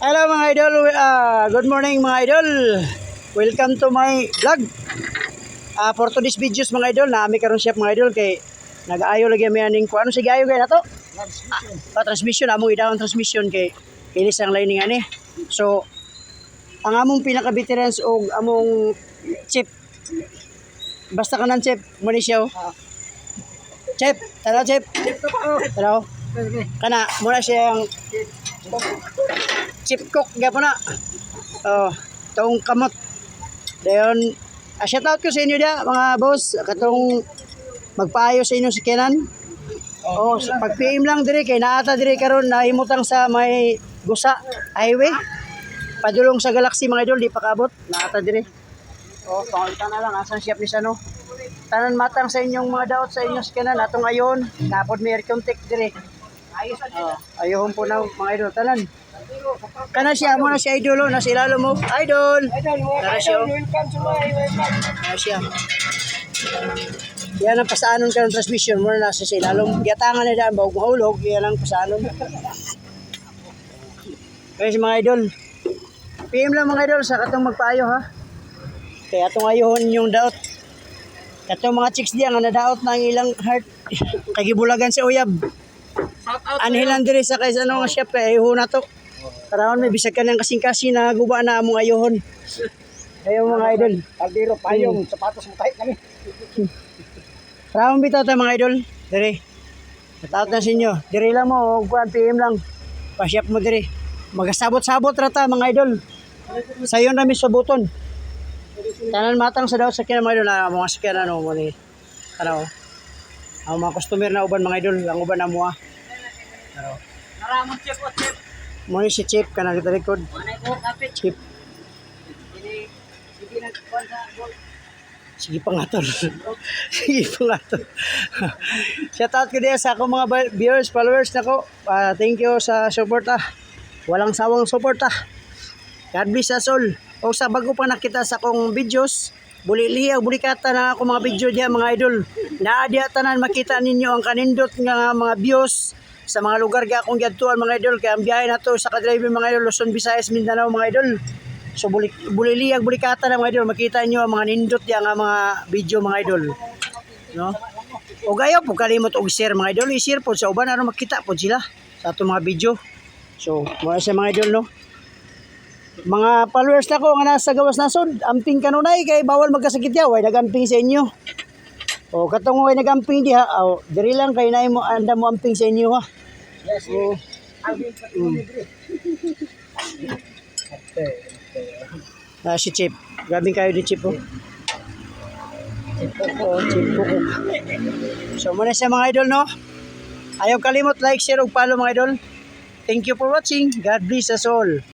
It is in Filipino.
Hello mga idol, good morning mga idol. Welcome to my vlog. For today's videos mga idol, naami karon siya mga idol kay nag-aayo lagi may aning kuano sige ayo gay nato. Transmission among idawon transmission kay inis ang lining ani. So ang among pinaka-veterans og among chip. Basta kanan chip, mo ni siya. Chip, tara chip. Tara. Kana muna siyang chip cook gyapon na. Tong kamot. Dayon, shout out ko sa inyo dia mga boss, katong magpaayo sa inyo si Kenan. Pag PM lang dire kay naata dire karon nahimutang sa may Gusa highway. Padulong sa Galaxy mga idol, di pa kaabot. Naata dire. Pangalitan na lang asan siya ni Sano. Tanan matang sa inyong mga daot sa inyo si Kenan atong ayon. Napod may air contact dire. Ayohon po na mga idol tanan. Kana siya mo na si idol na si lalo mo. Idol. Tara siya. Tara siya. Yan ang pasaanon ka ng transmission mo na sa silalom. Giatangan na daan bawag mahulog. Yan ang pasaanon. Kaya mga idol. PM lang mga idol sa katong magpaayo ha. Kaya atong ayohon yung daot. Katong mga chicks diyan nga nadaot na ang ilang heart. Kagibulagan si Uyab. Anhilan diri sa kaysa ano nga chef kay ayuhon na to. Karon may bisag ka ng kasing-kasi na guba na among ayohon. Ayo mga idol. Kaldero, payong, sapatos mo kahit kami. Karon bitaw ta mga idol. Diri. Tatout na sa inyo. Diri lang mo og PM lang. Pa-chef mo diri. Magasabot-sabot ra ta mga idol. Sayon rami sa buton. Tanan matang sa daw sa kina mga idol na mga sakyan ano mo ni. Ano? Ang mga customer na uban mga idol, ang uban na mo. Naramon chip o chip. Mo ni si Chip kana kita record. Manay ko kapit. Chip. Sige nagkuhan sa goal. Sige pa nga tol. Sige pa nga tol. Shout out ko din sa akong mga viewers, followers nako. Thank you sa support Walang sawang support God bless us all. O sa bago pa nakita sa akong videos, buliliya, bulikata na ako mga video diya mga idol. Naadya tanan makita ninyo ang kanindot nga mga views sa mga lugar ga akong giadtuan mga idol. Kaya ang biyahe na to sa kadrive mga idol, Luzon, Visayas, Mindanao mga idol. So buliliya, bulikata na mga idol, makita niyo ang mga nindot diya nga mga video mga idol. No? O gayo po kalimot og share mga idol, i-share po sa uban aron makita po sila sa atong mga video. So, muna sa mga idol no. Mga followers na ko nga nasa gawas nasod, amping kanunay kay bawal magkasakit ya, way nagamping sa inyo. O katong way nagamping diha, diri lang kay naay mo anda mo amping sa inyo ha. Yes. Si Chip. Grabe kayo di Chip oh. Chip po. So muna sa mga idol no. Ayaw kalimot like, share ug follow mga idol. Thank you for watching. God bless us all.